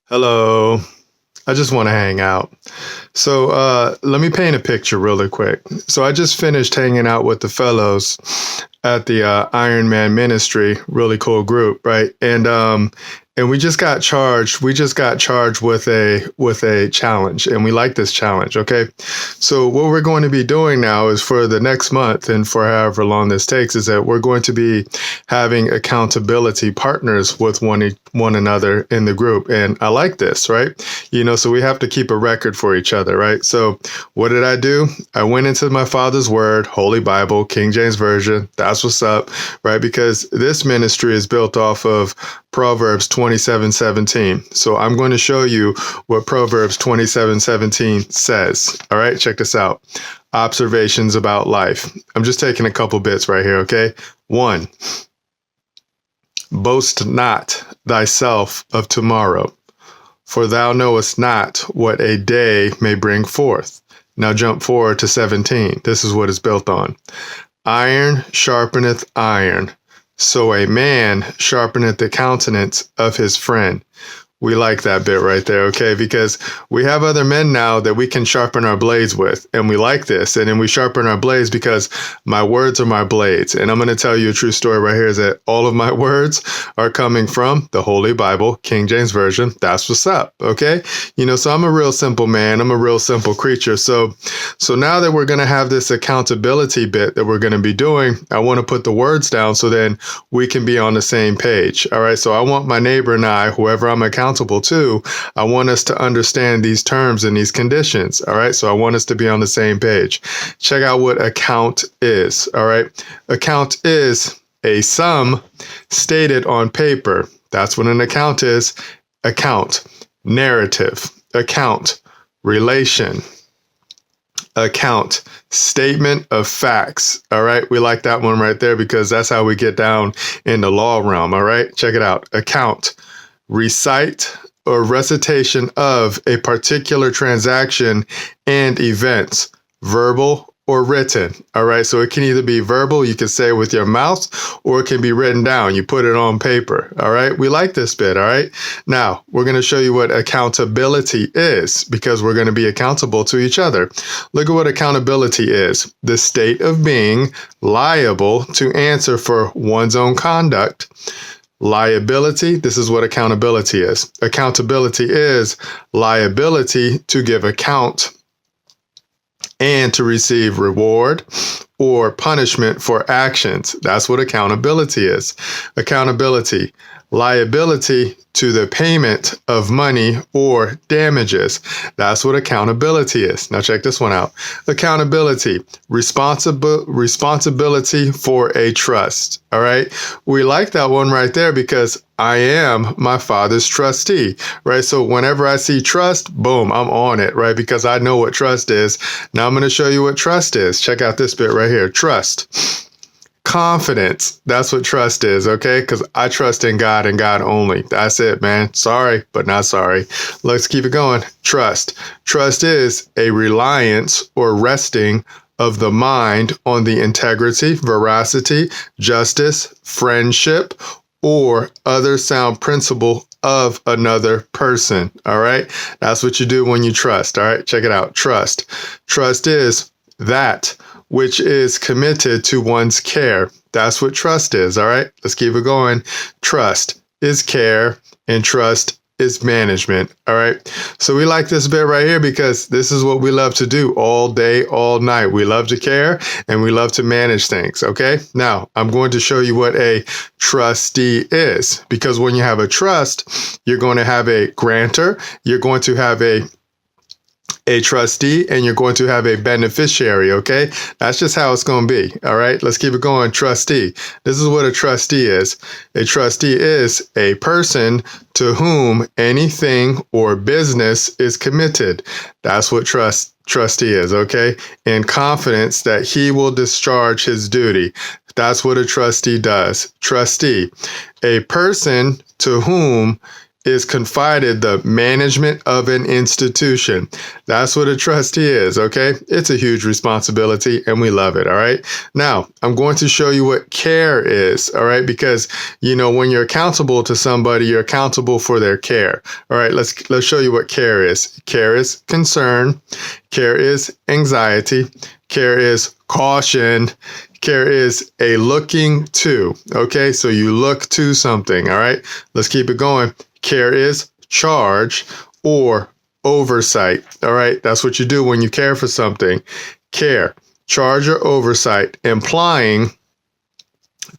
Hello. I just want to hang out. So let me paint a picture really quick. So I just finished hanging out with the fellows at the Iron Man Ministry, really cool group, right? And we just got charged. We just got charged with a challenge, and we like this challenge. Okay, so what we're going to be doing now is for the next month and for however long this takes, is that we're going to be having accountability partners with one another in the group, and I like this, right? So we have to keep a record for each other, right? So what did I do? I went into my Father's Word, Holy Bible, King James Version. That's what's up, right? Because this ministry is built off of Proverbs 27:17. So I'm going to show you what Proverbs 27:17 says. All right, check this out. Observations about life. I'm just taking a couple bits right here, okay? 1, boast not thyself of tomorrow, for thou knowest not what a day may bring forth. Now jump forward to 17. This is what it's built on. Iron sharpeneth iron, so a man sharpeneth the countenance of his friend. We like that bit right there, okay? Because we have other men now that we can sharpen our blades with, and we like this. And then we sharpen our blades because my words are my blades. And I'm going to tell you a true story right here is that all of my words are coming from the Holy Bible, King James Version. That's what's up, okay? So I'm a real simple man. I'm a real simple creature. So now that we're going to have this accountability bit that we're going to be doing, I want to put the words down so then we can be on the same page. All right. So I want my neighbor and I, whoever I'm accountable to, I want us to understand these terms and these conditions. All right. So I want us to be on the same page. Check out what account is. All right. Account is a sum stated on paper. That's what an account is. Account, narrative, account, relation, account, statement of facts. All right. We like that one right there because that's how we get down in the law realm. All right. Check it out. Account, recite or recitation of a particular transaction and events, verbal or written. All right. So it can either be verbal, you can say it with your mouth, or it can be written down. You put it on paper. All right. We like this bit. All right. Now we're going to show you what accountability is because we're going to be accountable to each other. Look at what accountability is. The state of being liable to answer for one's own conduct. Liability, this is what accountability is. Accountability is liability to give account and to receive reward or punishment for actions. That's what accountability is. Accountability, liability to the payment of money or damages. That's what accountability is. Now check this one out. Accountability, responsibility for a trust. All right. We like that one right there because I am my Father's trustee, right? So whenever I see trust, boom, I'm on it, right? Because I know what trust is. Now I'm going to show you what trust is. Check out this bit right here. Trust. Confidence. That's what trust is, okay? Because I trust in God and God only. That's it, man. Sorry, but not sorry. Let's keep it going. Trust. Trust is a reliance or resting of the mind on the integrity, veracity, justice, friendship, or other sound principle of another person. All right. That's what you do when you trust. All right. Check it out. Trust. Trust is that which is committed to one's care. That's what trust is. All right. Let's keep it going. Trust is care and trust is management. All right. So we like this bit right here because this is what we love to do all day, all night. We love to care and we love to manage things. Okay. Now I'm going to show you what a trustee is, because when you have a trust, you're going to have a grantor, you're going to have a trustee, and you're going to have a beneficiary, okay? That's just how it's going to be, all right? Let's keep it going. Trustee. This is what a trustee is. A trustee is a person to whom anything or business is committed. That's what trustee is, okay? In confidence that he will discharge his duty. That's what a trustee does. Trustee. A person to whom is confided the management of an institution. That's what a trustee is, okay? It's a huge responsibility and we love it, all right? Now, I'm going to show you what care is, all right? Because, when you're accountable to somebody, you're accountable for their care. All right, let's show you what care is. Care is concern. Care is anxiety. Care is caution. Care is a looking to, okay? So you look to something, all right? Let's keep it going. Care is charge or oversight, all right? That's what you do when you care for something. Care, charge or oversight, implying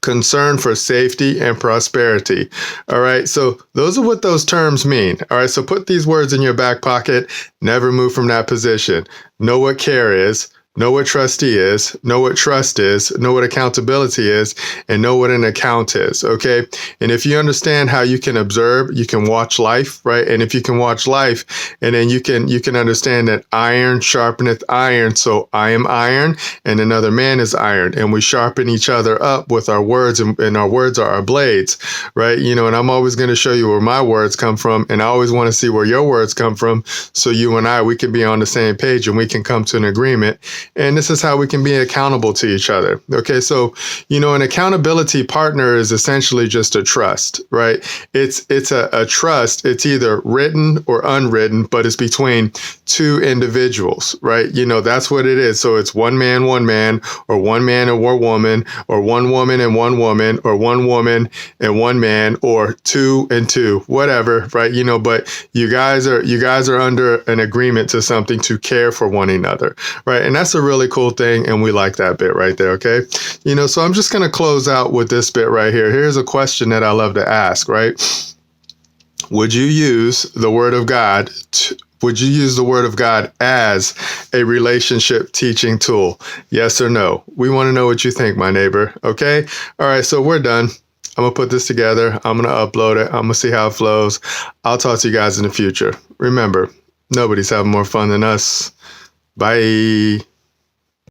concern for safety and prosperity. All right, so those are what those terms mean. All right, so put these words in your back pocket. Never move from that position. Know what care is. Know what trustee is, know what trust is, know what accountability is, and know what an account is, okay? And if you understand how you can observe, you can watch life, right? And if you can watch life, and then you can understand that iron sharpeneth iron, so I am iron, and another man is iron, and we sharpen each other up with our words, and our words are our blades, right? And I'm always going to show you where my words come from, and I always want to see where your words come from, so you and we can be on the same page, and we can come to an agreement. And this is how we can be accountable to each other. Okay, so, an accountability partner is essentially just a trust, right? It's a trust. It's either written or unwritten, but it's between two individuals, right? That's what it is. So it's one man, or one man and one woman, or one woman and one woman, or one woman and one man, or two and two, whatever, right? But you guys are under an agreement to something to care for one another, right? And that's a really cool thing, and we like that bit right there, okay? So I'm just going to close out with this bit right here. Here's a question that I love to ask, right? Would you use the Word of God as a relationship teaching tool? Yes or no? We want to know what you think, my neighbor, okay? All right, so we're done. I'm going to put this together. I'm going to upload it. I'm going to see how it flows. I'll talk to you guys in the future. Remember, nobody's having more fun than us. Bye.